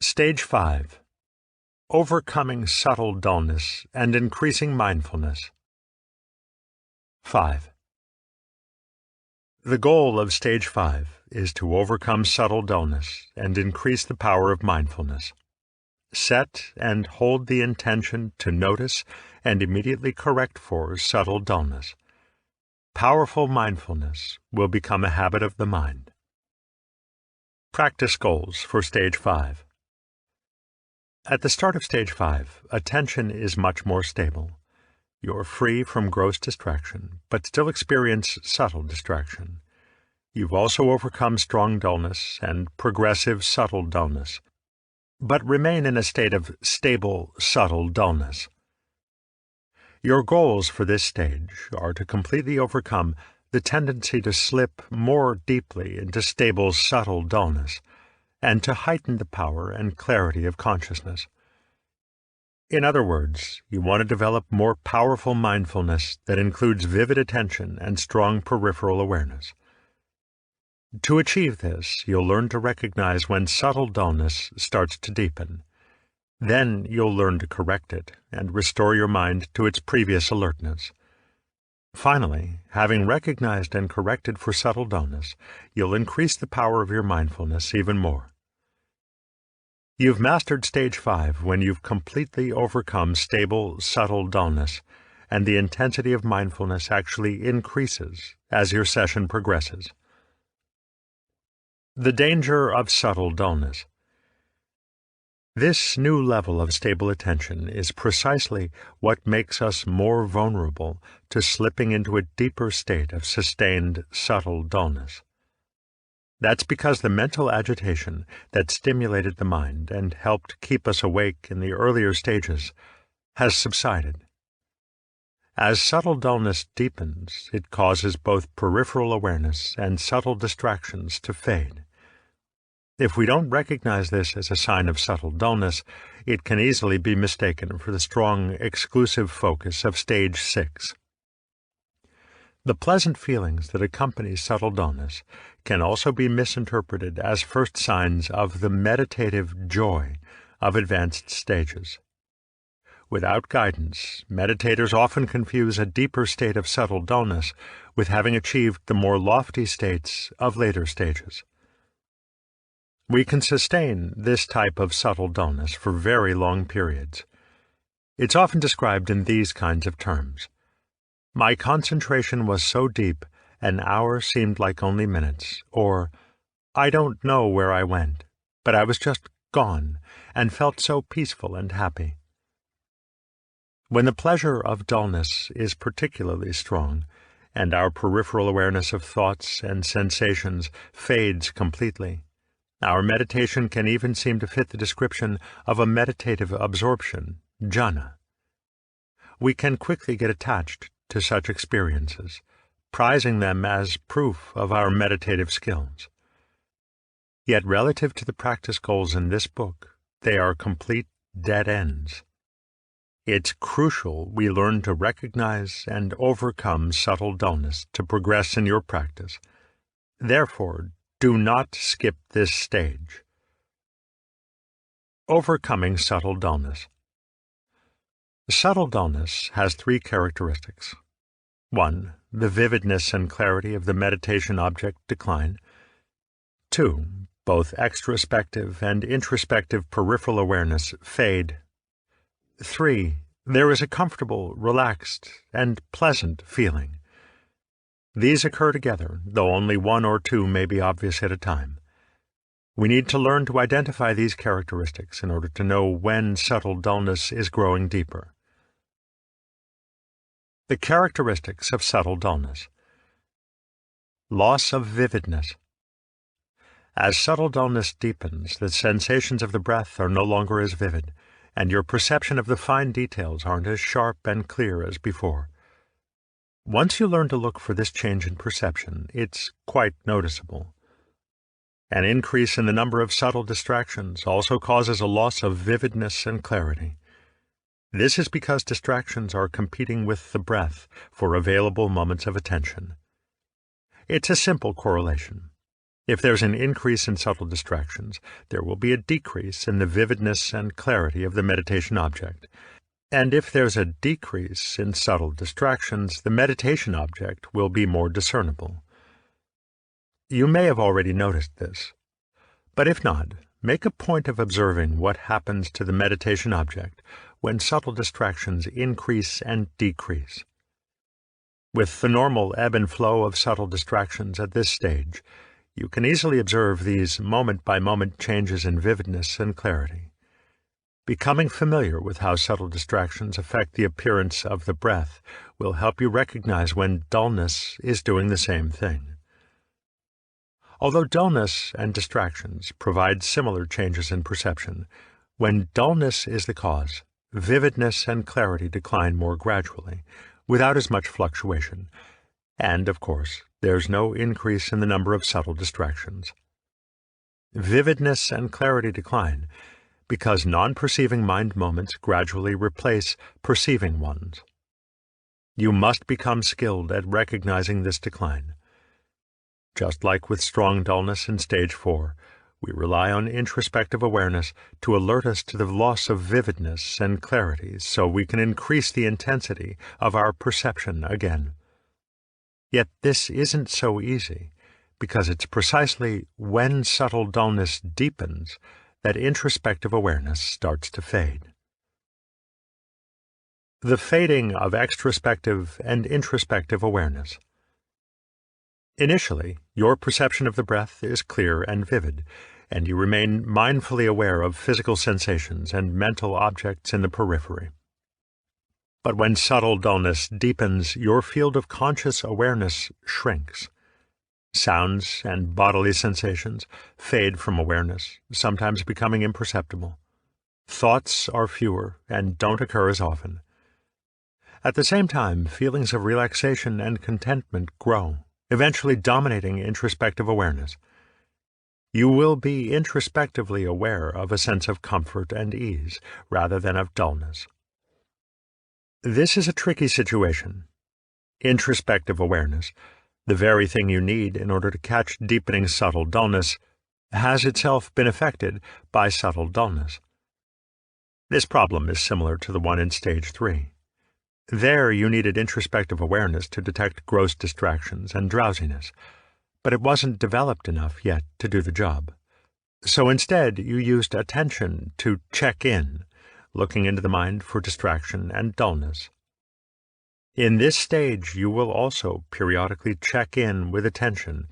Stage 5. Overcoming subtle dullness and increasing mindfulness. 5. The goal of Stage 5 is to overcome subtle dullness and increase the power of mindfulness. Set and hold the intention to notice and immediately correct for subtle dullness. Powerful mindfulness will become a habit of the mind. Practice goals for Stage 5. At the start of Stage 5, attention is much more stable. You're free from gross distraction, but still experience subtle distraction. You've also overcome strong dullness and progressive subtle dullness, but remain in a state of stable, subtle dullness. Your goals for this stage are to completely overcome the tendency to slip more deeply into stable, subtle dullness, and to heighten the power and clarity of consciousness. In other words, you want to develop more powerful mindfulness that includes vivid attention and strong peripheral awareness. To achieve this, you'll learn to recognize when subtle dullness starts to deepen. Then you'll learn to correct it and restore your mind to its previous alertness. Finally, having recognized and corrected for subtle dullness, you'll increase the power of your mindfulness even more. You've mastered Stage 5 when you've completely overcome stable, subtle dullness, and the intensity of mindfulness actually increases as your session progresses. The danger of subtle dullness. This new level of stable attention is precisely what makes us more vulnerable to slipping into a deeper state of sustained, subtle dullness. That's because the mental agitation that stimulated the mind and helped keep us awake in the earlier stages has subsided. As subtle dullness deepens, it causes both peripheral awareness and subtle distractions to fade. If we don't recognize this as a sign of subtle dullness, it can easily be mistaken for the strong, exclusive focus of Stage 6. The pleasant feelings that accompany subtle dullness can also be misinterpreted as first signs of the meditative joy of advanced stages. Without guidance, meditators often confuse a deeper state of subtle dullness with having achieved the more lofty states of later stages. We can sustain this type of subtle dullness for very long periods. It's often described in these kinds of terms. My concentration was so deep, an hour seemed like only minutes, or, I don't know where I went, but I was just gone, and felt so peaceful and happy. When the pleasure of dullness is particularly strong, and our peripheral awareness of thoughts and sensations fades completely, our meditation can even seem to fit the description of a meditative absorption, jhana. We can quickly get attached to such experiences, prizing them as proof of our meditative skills. Yet relative to the practice goals in this book, they are complete dead ends. It's crucial we learn to recognize and overcome subtle dullness to progress in your practice. Therefore, do not skip this stage. Overcoming subtle dullness. Subtle dullness has three characteristics. 1. The vividness and clarity of the meditation object decline. 2. Both extrospective and introspective peripheral awareness fade. 3. There is a comfortable, relaxed, and pleasant feeling. These occur together, though only one or two may be obvious at a time. We need to learn to identify these characteristics in order to know when subtle dullness is growing deeper. The characteristics of subtle dullness. Loss of vividness. As subtle dullness deepens, the sensations of the breath are no longer as vivid, and your perception of the fine details aren't as sharp and clear as before. Once you learn to look for this change in perception, it's quite noticeable. An increase in the number of subtle distractions also causes a loss of vividness and clarity. This is because distractions are competing with the breath for available moments of attention. It's a simple correlation. If there's an increase in subtle distractions, there will be a decrease in the vividness and clarity of the meditation object. And if there's a decrease in subtle distractions, the meditation object will be more discernible. You may have already noticed this, but if not, make a point of observing what happens to the meditation object when subtle distractions increase and decrease. With the normal ebb and flow of subtle distractions at this stage, you can easily observe these moment-by-moment changes in vividness and clarity. Becoming familiar with how subtle distractions affect the appearance of the breath will help you recognize when dullness is doing the same thing. Although dullness and distractions provide similar changes in perception, when dullness is the cause, vividness and clarity decline more gradually, without as much fluctuation, and, of course, there's no increase in the number of subtle distractions. Vividness and clarity decline because non-perceiving mind moments gradually replace perceiving ones. You must become skilled at recognizing this decline. Just like with strong dullness in stage 4, we rely on introspective awareness to alert us to the loss of vividness and clarity so we can increase the intensity of our perception again. Yet this isn't so easy, because it's precisely when subtle dullness deepens that introspective awareness starts to fade. The fading of extrospective and introspective awareness. Initially, your perception of the breath is clear and vivid, and you remain mindfully aware of physical sensations and mental objects in the periphery. But when subtle dullness deepens, your field of conscious awareness shrinks. Sounds and bodily sensations fade from awareness, sometimes becoming imperceptible. Thoughts are fewer and don't occur as often. At the same time, feelings of relaxation and contentment grow, eventually dominating introspective awareness. You will be introspectively aware of a sense of comfort and ease, rather than of dullness. This is a tricky situation. Introspective awareness, the very thing you need in order to catch deepening subtle dullness, has itself been affected by subtle dullness. This problem is similar to the one in stage 3. There you needed introspective awareness to detect gross distractions and drowsiness, but it wasn't developed enough yet to do the job. So instead you used attention to check in, looking into the mind for distraction and dullness. In this stage, you will also periodically check in with attention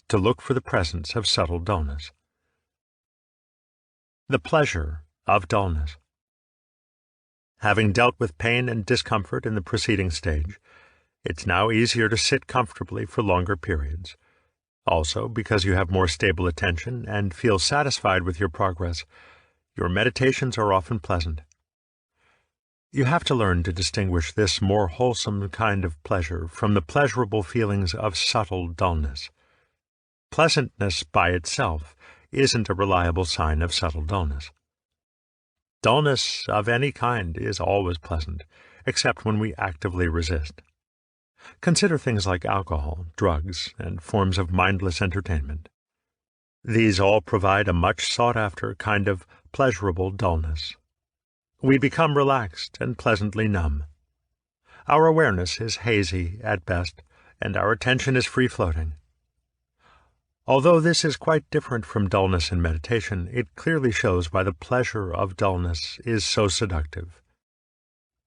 to look for the presence of subtle dullness. The pleasure of dullness. Having dealt with pain and discomfort in the preceding stage, it's now easier to sit comfortably for longer periods. Also, because you have more stable attention and feel satisfied with your progress, your meditations are often pleasant. You have to learn to distinguish this more wholesome kind of pleasure from the pleasurable feelings of subtle dullness. Pleasantness by itself isn't a reliable sign of subtle dullness. Dullness of any kind is always pleasant, except when we actively resist. Consider things like alcohol, drugs, and forms of mindless entertainment. These all provide a much sought-after kind of pleasurable dullness. We become relaxed and pleasantly numb. Our awareness is hazy at best, and our attention is free-floating. Although this is quite different from dullness in meditation, it clearly shows why the pleasure of dullness is so seductive.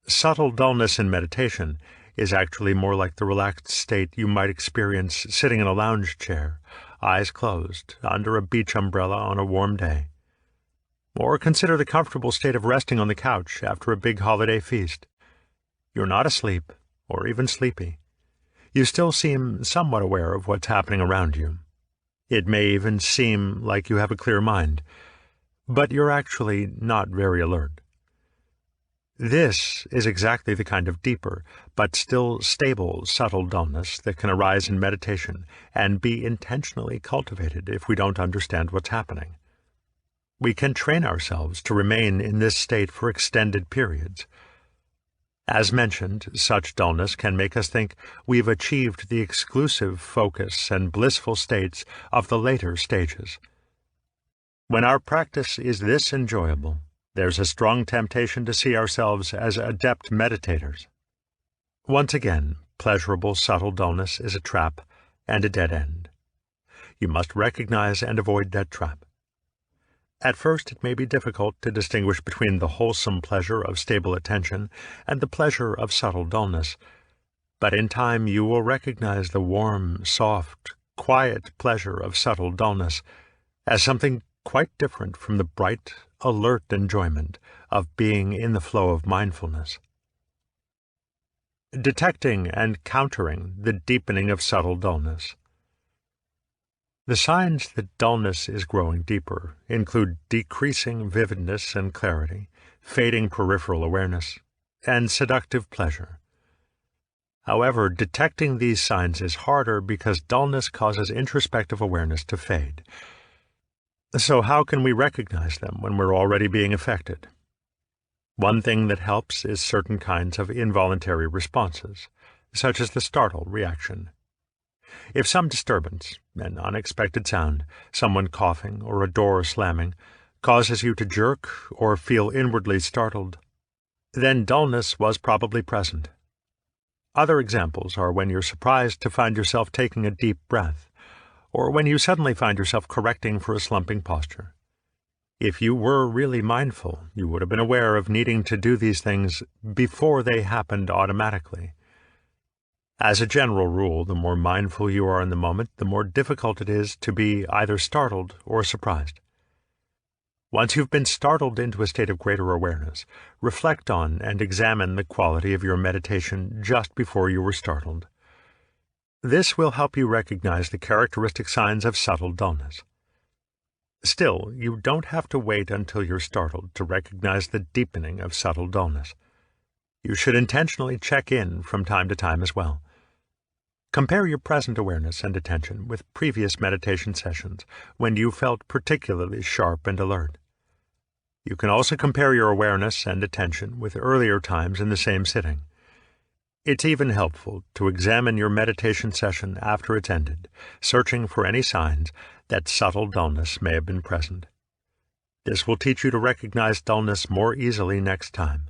Subtle dullness in meditation is actually more like the relaxed state you might experience sitting in a lounge chair, eyes closed, under a beach umbrella on a warm day. Or consider the comfortable state of resting on the couch after a big holiday feast. You're not asleep, or even sleepy. You still seem somewhat aware of what's happening around you. It may even seem like you have a clear mind, but you're actually not very alert. This is exactly the kind of deeper, but still stable, subtle dullness that can arise in meditation and be intentionally cultivated if we don't understand what's happening. We can train ourselves to remain in this state for extended periods. As mentioned, such dullness can make us think we've achieved the exclusive focus and blissful states of the later stages. When our practice is this enjoyable, there's a strong temptation to see ourselves as adept meditators. Once again, pleasurable subtle dullness is a trap and a dead end. You must recognize and avoid that trap. At first, it may be difficult to distinguish between the wholesome pleasure of stable attention and the pleasure of subtle dullness, but in time you will recognize the warm, soft, quiet pleasure of subtle dullness as something quite different from the bright, alert enjoyment of being in the flow of mindfulness. Detecting and countering the deepening of subtle dullness. The signs that dullness is growing deeper include decreasing vividness and clarity, fading peripheral awareness, and seductive pleasure. However, detecting these signs is harder because dullness causes introspective awareness to fade. So how can we recognize them when we're already being affected? One thing that helps is certain kinds of involuntary responses, such as the startle reaction. If some disturbance, an unexpected sound, someone coughing or a door slamming, causes you to jerk or feel inwardly startled, then dullness was probably present. Other examples are when you're surprised to find yourself taking a deep breath, or when you suddenly find yourself correcting for a slumping posture. If you were really mindful, you would have been aware of needing to do these things before they happened automatically. As a general rule, the more mindful you are in the moment, the more difficult it is to be either startled or surprised. Once you've been startled into a state of greater awareness, reflect on and examine the quality of your meditation just before you were startled. This will help you recognize the characteristic signs of subtle dullness. Still, you don't have to wait until you're startled to recognize the deepening of subtle dullness. You should intentionally check in from time to time as well. Compare your present awareness and attention with previous meditation sessions when you felt particularly sharp and alert. You can also compare your awareness and attention with earlier times in the same sitting. It's even helpful to examine your meditation session after it's ended, searching for any signs that subtle dullness may have been present. This will teach you to recognize dullness more easily next time.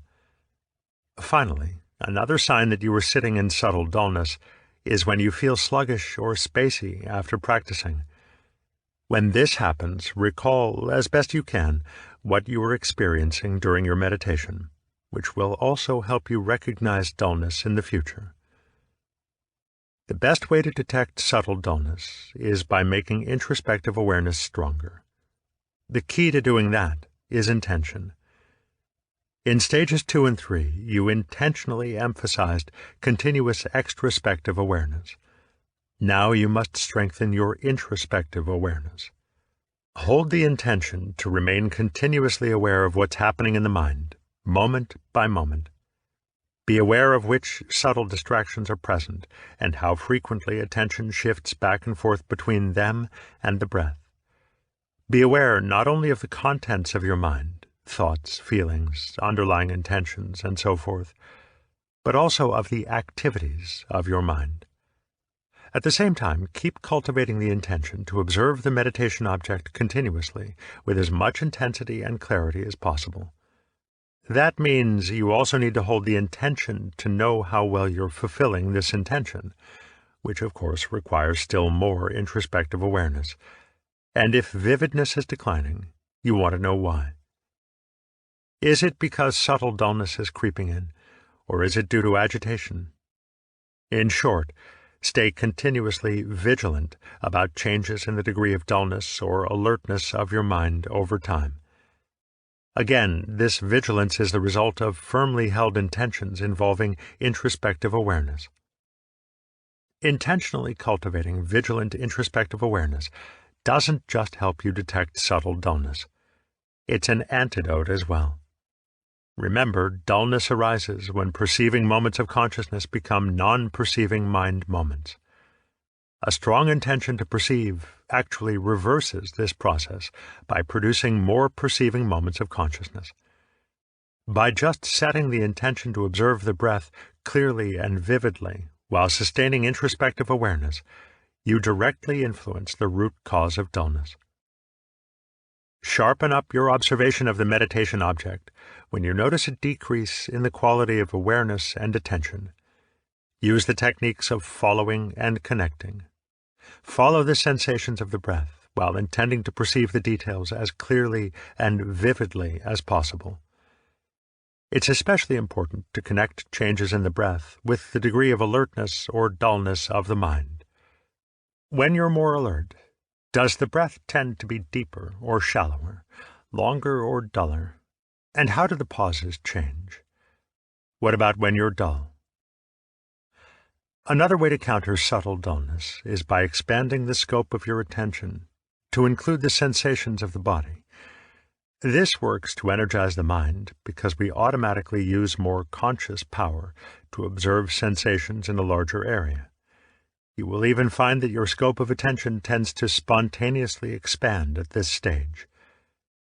Finally, another sign that you are sitting in subtle dullness is when you feel sluggish or spacey after practicing. When this happens, recall, as best you can, what you were experiencing during your meditation, which will also help you recognize dullness in the future. The best way to detect subtle dullness is by making introspective awareness stronger. The key to doing that is intention. In stages 2 and 3, you intentionally emphasized continuous extrospective awareness. Now you must strengthen your introspective awareness. Hold the intention to remain continuously aware of what's happening in the mind, moment by moment. Be aware of which subtle distractions are present and how frequently attention shifts back and forth between them and the breath. Be aware not only of the contents of your mind, thoughts, feelings, underlying intentions, and so forth, but also of the activities of your mind. At the same time, keep cultivating the intention to observe the meditation object continuously with as much intensity and clarity as possible. That means you also need to hold the intention to know how well you're fulfilling this intention, which of course requires still more introspective awareness. And if vividness is declining, you want to know why. Is it because subtle dullness is creeping in, or is it due to agitation? In short, stay continuously vigilant about changes in the degree of dullness or alertness of your mind over time. Again, this vigilance is the result of firmly held intentions involving introspective awareness. Intentionally cultivating vigilant introspective awareness doesn't just help you detect subtle dullness. It's an antidote as well. Remember, dullness arises when perceiving moments of consciousness become non-perceiving mind moments. A strong intention to perceive actually reverses this process by producing more perceiving moments of consciousness. By just setting the intention to observe the breath clearly and vividly while sustaining introspective awareness, you directly influence the root cause of dullness. Sharpen up your observation of the meditation object when you notice a decrease in the quality of awareness and attention. Use the techniques of following and connecting. Follow the sensations of the breath while intending to perceive the details as clearly and vividly as possible. It's especially important to connect changes in the breath with the degree of alertness or dullness of the mind. When you're more alert, does the breath tend to be deeper or shallower, longer or duller? And how do the pauses change? What about when you're dull? Another way to counter subtle dullness is by expanding the scope of your attention to include the sensations of the body. This works to energize the mind because we automatically use more conscious power to observe sensations in a larger area. You will even find that your scope of attention tends to spontaneously expand at this stage.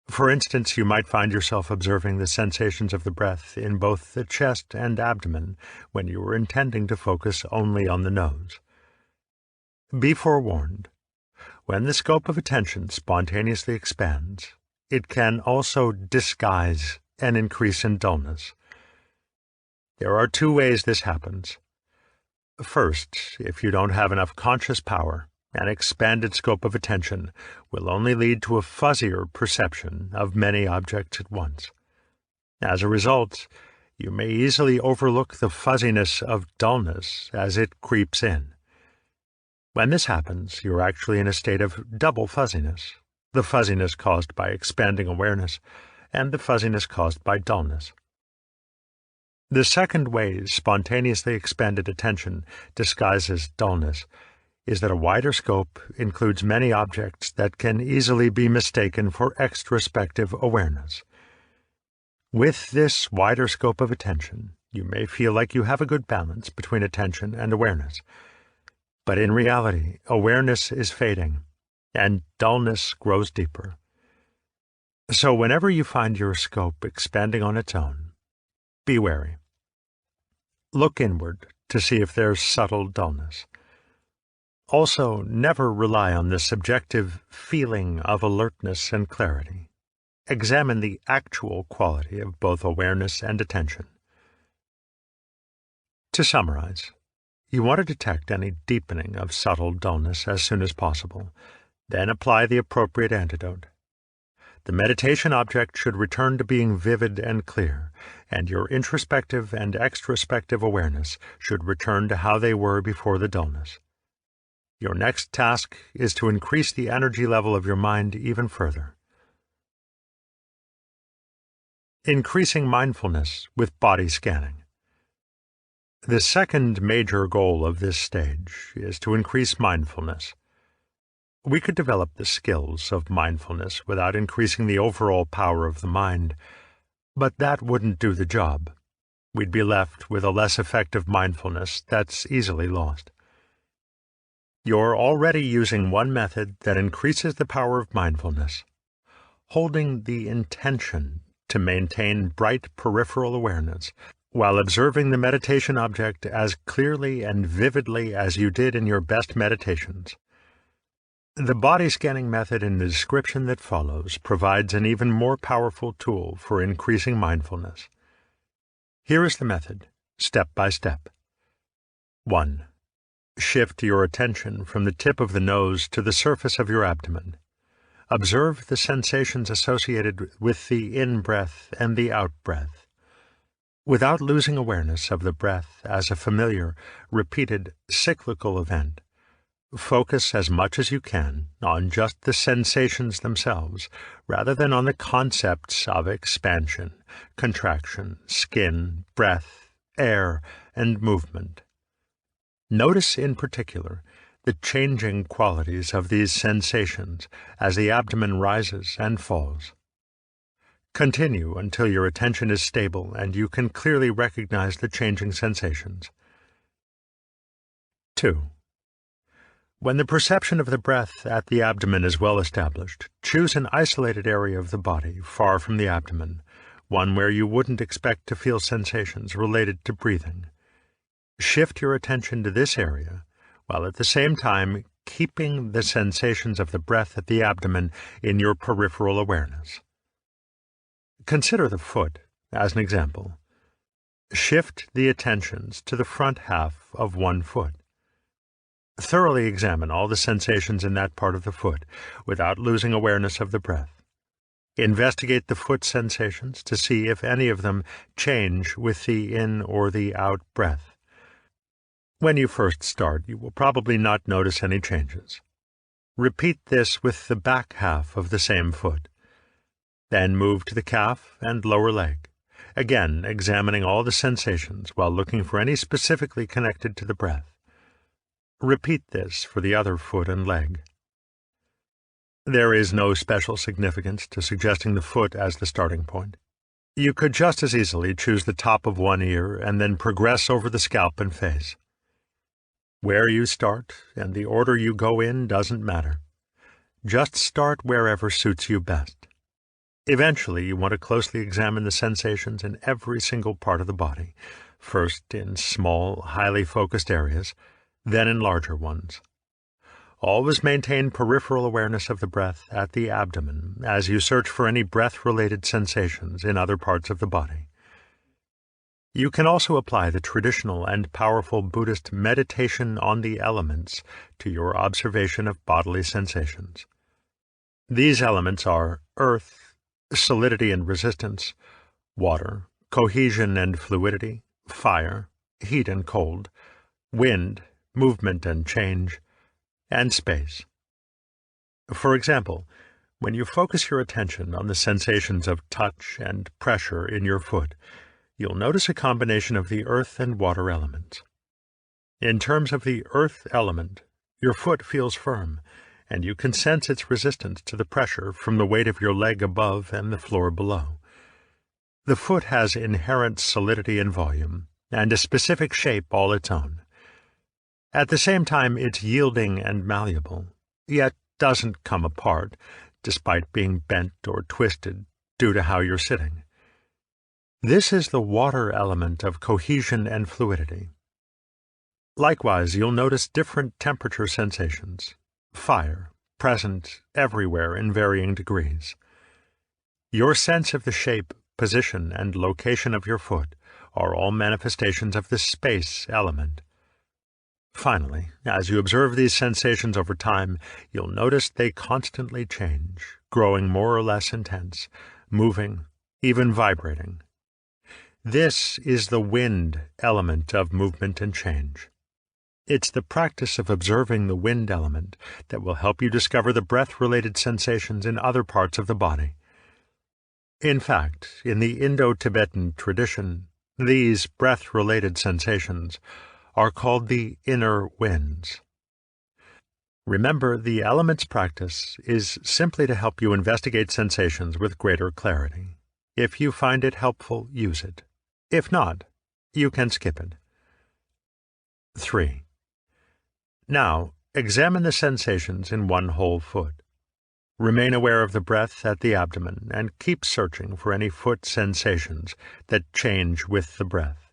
For instance, you might find yourself observing the sensations of the breath in both the chest and abdomen when you were intending to focus only on the nose. Be forewarned, when the scope of attention spontaneously expands, it can also disguise an increase in dullness. There are two ways this happens. First, if you don't have enough conscious power, an expanded scope of attention will only lead to a fuzzier perception of many objects at once. As a result, you may easily overlook the fuzziness of dullness as it creeps in. When this happens, you're actually in a state of double fuzziness, the fuzziness caused by expanding awareness and the fuzziness caused by dullness. The second way spontaneously expanded attention disguises dullness is that a wider scope includes many objects that can easily be mistaken for extrospective awareness. With this wider scope of attention, you may feel like you have a good balance between attention and awareness. But in reality, awareness is fading, and dullness grows deeper. So whenever you find your scope expanding on its own, be wary. Look inward to see if there's subtle dullness. Also, never rely on the subjective feeling of alertness and clarity. Examine the actual quality of both awareness and attention. To summarize, you want to detect any deepening of subtle dullness as soon as possible, then apply the appropriate antidote. The meditation object should return to being vivid and clear, and your introspective and extrospective awareness should return to how they were before the dullness. Your next task is to increase the energy level of your mind even further. Increasing mindfulness with body scanning. The second major goal of this stage is to increase mindfulness. We could develop the skills of mindfulness without increasing the overall power of the mind, but that wouldn't do the job. We'd be left with a less effective mindfulness that's easily lost. You're already using one method that increases the power of mindfulness, holding the intention to maintain bright peripheral awareness while observing the meditation object as clearly and vividly as you did in your best meditations. The body scanning method in the description that follows provides an even more powerful tool for increasing mindfulness. Here is the method, step by step. 1. Shift your attention from the tip of the nose to the surface of your abdomen. Observe the sensations associated with the in-breath and the out-breath, without losing awareness of the breath as a familiar, repeated, cyclical event. Focus as much as you can on just the sensations themselves, rather than on the concepts of expansion, contraction, skin, breath, air, and movement. Notice in particular the changing qualities of these sensations as the abdomen rises and falls. Continue until your attention is stable and you can clearly recognize the changing sensations. 2. When the perception of the breath at the abdomen is well established, choose an isolated area of the body far from the abdomen, one where you wouldn't expect to feel sensations related to breathing. Shift your attention to this area, while at the same time keeping the sensations of the breath at the abdomen in your peripheral awareness. Consider the foot as an example. Shift the attentions to the front half of one foot. Thoroughly examine all the sensations in that part of the foot without losing awareness of the breath. Investigate the foot sensations to see if any of them change with the in or the out breath. When you first start, you will probably not notice any changes. Repeat this with the back half of the same foot. Then move to the calf and lower leg, again examining all the sensations while looking for any specifically connected to the breath. Repeat this for the other foot and leg. There is no special significance to suggesting the foot as the starting point. You could just as easily choose the top of one ear and then progress over the scalp and face. Where you start and the order you go in doesn't matter. Just start wherever suits you best. Eventually, you want to closely examine the sensations in every single part of the body, first in small, highly focused areas, then in larger ones. Always maintain peripheral awareness of the breath at the abdomen as you search for any breath-related sensations in other parts of the body. You can also apply the traditional and powerful Buddhist meditation on the elements to your observation of bodily sensations. These elements are earth, solidity and resistance; water, cohesion and fluidity; fire, heat and cold; wind, movement and change; and space. For example, when you focus your attention on the sensations of touch and pressure in your foot, you'll notice a combination of the earth and water elements. In terms of the earth element, your foot feels firm, and you can sense its resistance to the pressure from the weight of your leg above and the floor below. The foot has inherent solidity and volume, and a specific shape all its own. At the same time, it's yielding and malleable, yet doesn't come apart, despite being bent or twisted due to how you're sitting. This is the water element of cohesion and fluidity. Likewise, you'll notice different temperature sensations, fire, present everywhere in varying degrees. Your sense of the shape, position, and location of your foot are all manifestations of the space element. Finally, as you observe these sensations over time, you'll notice they constantly change, growing more or less intense, moving, even vibrating. This is the wind element of movement and change. It's the practice of observing the wind element that will help you discover the breath-related sensations in other parts of the body. In fact, in the Indo-Tibetan tradition, these breath-related sensations are called the inner winds. Remember, the elements practice is simply to help you investigate sensations with greater clarity. If you find it helpful, use it. If not, you can skip it. 3. Now, examine the sensations in one whole foot. Remain aware of the breath at the abdomen and keep searching for any foot sensations that change with the breath.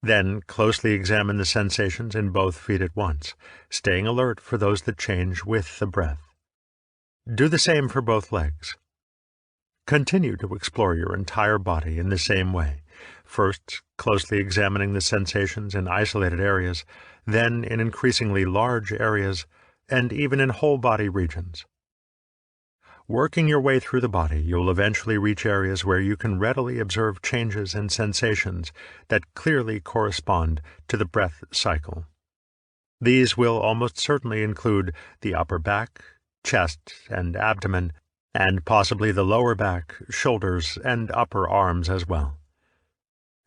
Then closely examine the sensations in both feet at once, staying alert for those that change with the breath. Do the same for both legs. Continue to explore your entire body in the same way, first closely examining the sensations in isolated areas, then in increasingly large areas, and even in whole-body regions. Working your way through the body, you'll eventually reach areas where you can readily observe changes and sensations that clearly correspond to the breath cycle. These will almost certainly include the upper back, chest, and abdomen, and possibly the lower back, shoulders, and upper arms as well.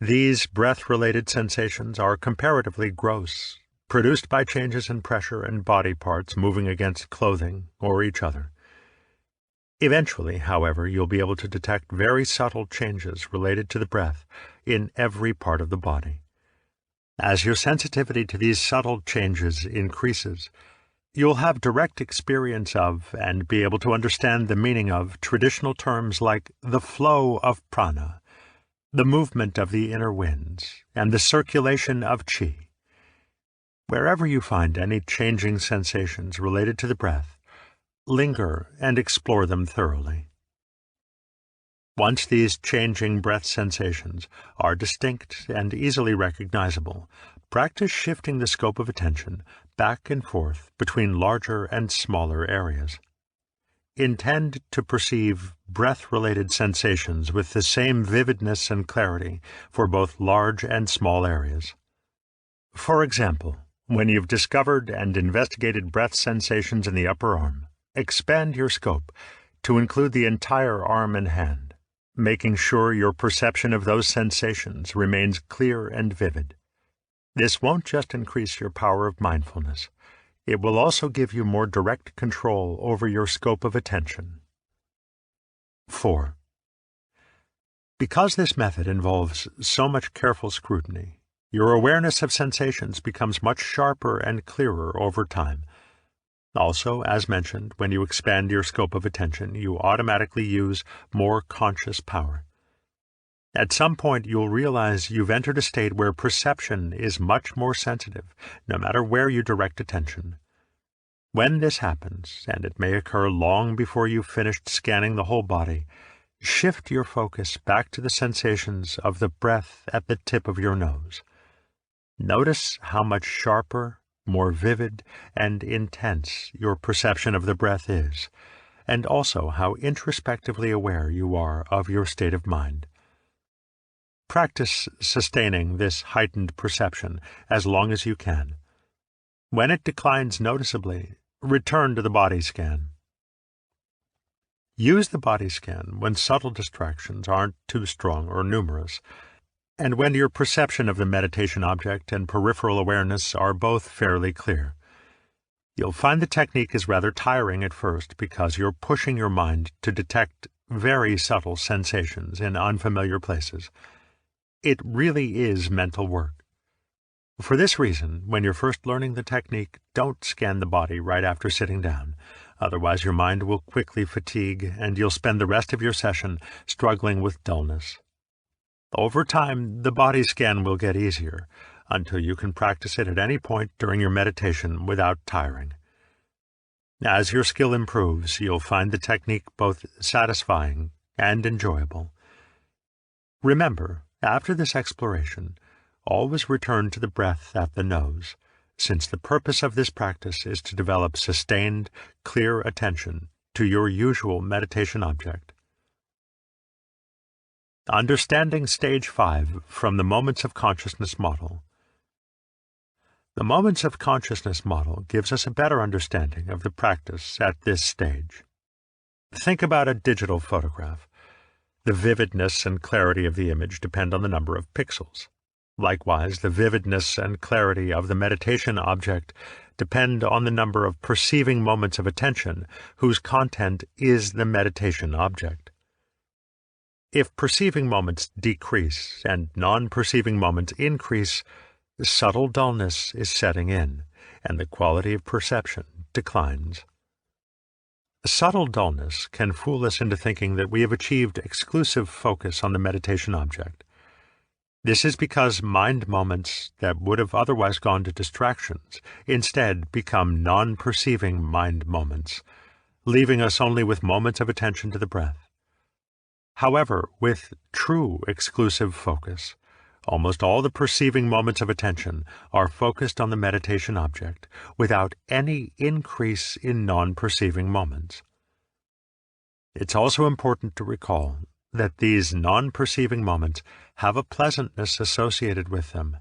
These breath-related sensations are comparatively gross, produced by changes in pressure and body parts moving against clothing or each other. Eventually, however, you'll be able to detect very subtle changes related to the breath in every part of the body. As your sensitivity to these subtle changes increases, You'll have direct experience of and be able to understand the meaning of traditional terms like the flow of prana, the movement of the inner winds, and the circulation of qi. Wherever you find any changing sensations related to the breath, linger and explore them thoroughly. Once these changing breath sensations are distinct and easily recognizable, practice shifting the scope of attention back and forth between larger and smaller areas. Intend to perceive breath-related sensations with the same vividness and clarity for both large and small areas. For example, when you've discovered and investigated breath sensations in the upper arm, expand your scope to include the entire arm and hand, making sure your perception of those sensations remains clear and vivid. This won't just increase your power of mindfulness, it will also give you more direct control over your scope of attention. 4. Because this method involves so much careful scrutiny, your awareness of sensations becomes much sharper and clearer over time. Also, as mentioned, when you expand your scope of attention, you automatically use more conscious power. At some point, you'll realize you've entered a state where perception is much more sensitive, no matter where you direct attention. When this happens, and it may occur long before you've finished scanning the whole body, shift your focus back to the sensations of the breath at the tip of your nose. Notice how much sharper, more vivid, and intense your perception of the breath is, and also how introspectively aware you are of your state of mind. Practice sustaining this heightened perception as long as you can. When it declines noticeably, return to the body scan. Use the body scan when subtle distractions aren't too strong or numerous, and when your perception of the meditation object and peripheral awareness are both fairly clear. You'll find the technique is rather tiring at first because you're pushing your mind to detect very subtle sensations in unfamiliar places. It really is mental work. For this reason, when you're first learning the technique, don't scan the body right after sitting down. Otherwise, your mind will quickly fatigue, and you'll spend the rest of your session struggling with dullness. Over time, the body scan will get easier, until you can practice it at any point during your meditation without tiring. As your skill improves, you'll find the technique both satisfying and enjoyable. Remember, after this exploration, always return to the breath at the nose, since the purpose of this practice is to develop sustained, clear attention to your usual meditation object. Understanding Stage 5 from the Moments of Consciousness model. The Moments of Consciousness model gives us a better understanding of the practice at this stage. Think about a digital photograph. The vividness and clarity of the image depend on the number of pixels. Likewise, the vividness and clarity of the meditation object depend on the number of perceiving moments of attention whose content is the meditation object. If perceiving moments decrease and non-perceiving moments increase, subtle dullness is setting in, and the quality of perception declines. Subtle dullness can fool us into thinking that we have achieved exclusive focus on the meditation object. This is because mind moments that would have otherwise gone to distractions instead become non-perceiving mind moments, leaving us only with moments of attention to the breath. However, with true exclusive focus, almost all the perceiving moments of attention are focused on the meditation object without any increase in non-perceiving moments. It's also important to recall that these non-perceiving moments have a pleasantness associated with them.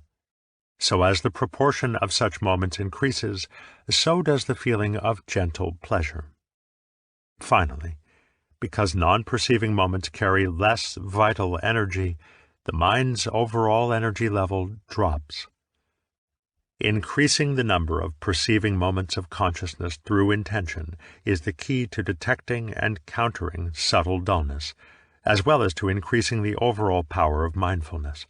So as the proportion of such moments increases, so does the feeling of gentle pleasure. Finally, because non-perceiving moments carry less vital energy, the mind's overall energy level drops. Increasing the number of perceiving moments of consciousness through intention is the key to detecting and countering subtle dullness, as well as to increasing the overall power of mindfulness.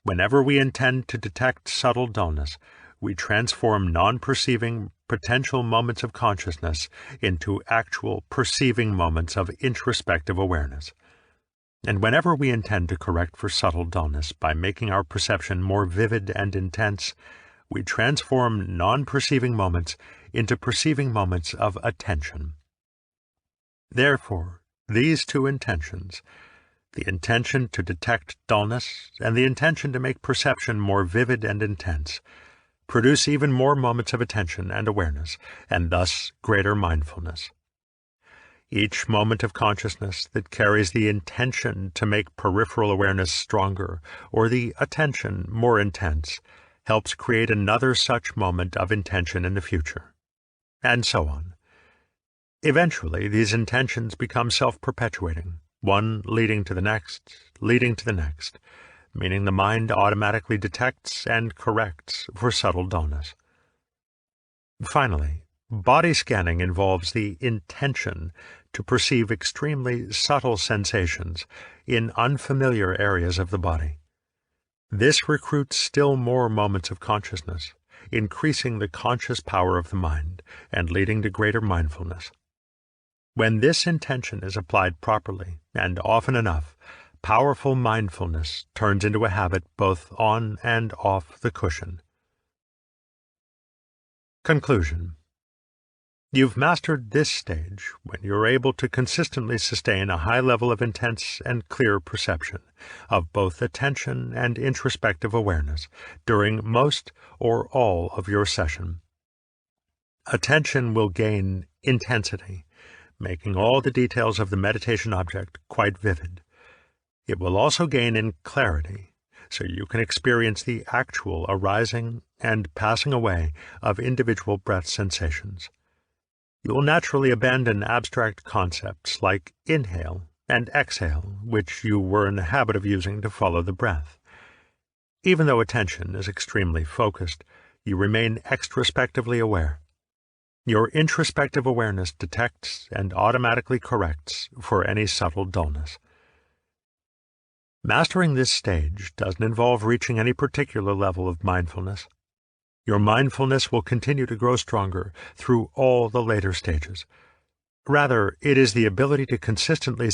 Whenever we intend to detect subtle dullness, we transform non-perceiving potential moments of consciousness into actual perceiving moments of introspective awareness. And whenever we intend to correct for subtle dullness by making our perception more vivid and intense, we transform non-perceiving moments into perceiving moments of attention. Therefore, these two intentions, the intention to detect dullness and the intention to make perception more vivid and intense, produce even more moments of attention and awareness, and thus greater mindfulness. Each moment of consciousness that carries the intention to make peripheral awareness stronger or the attention more intense helps create another such moment of intention in the future, and so on. Eventually, these intentions become self-perpetuating, one leading to the next, meaning the mind automatically detects and corrects for subtle dullness. Finally, body scanning involves the intention to perceive extremely subtle sensations in unfamiliar areas of the body. This recruits still more moments of consciousness, increasing the conscious power of the mind and leading to greater mindfulness. When this intention is applied properly and often enough, powerful mindfulness turns into a habit both on and off the cushion. Conclusion. You've mastered this stage when you're able to consistently sustain a high level of intense and clear perception of both attention and introspective awareness during most or all of your session. Attention will gain intensity, making all the details of the meditation object quite vivid. It will also gain in clarity, so you can experience the actual arising and passing away of individual breath sensations. You will naturally abandon abstract concepts like inhale and exhale, which you were in the habit of using to follow the breath. Even though attention is extremely focused, you remain extrospectively aware. Your introspective awareness detects and automatically corrects for any subtle dullness. Mastering this stage doesn't involve reaching any particular level of mindfulness. Your mindfulness will continue to grow stronger through all the later stages. Rather, it is the ability to consistently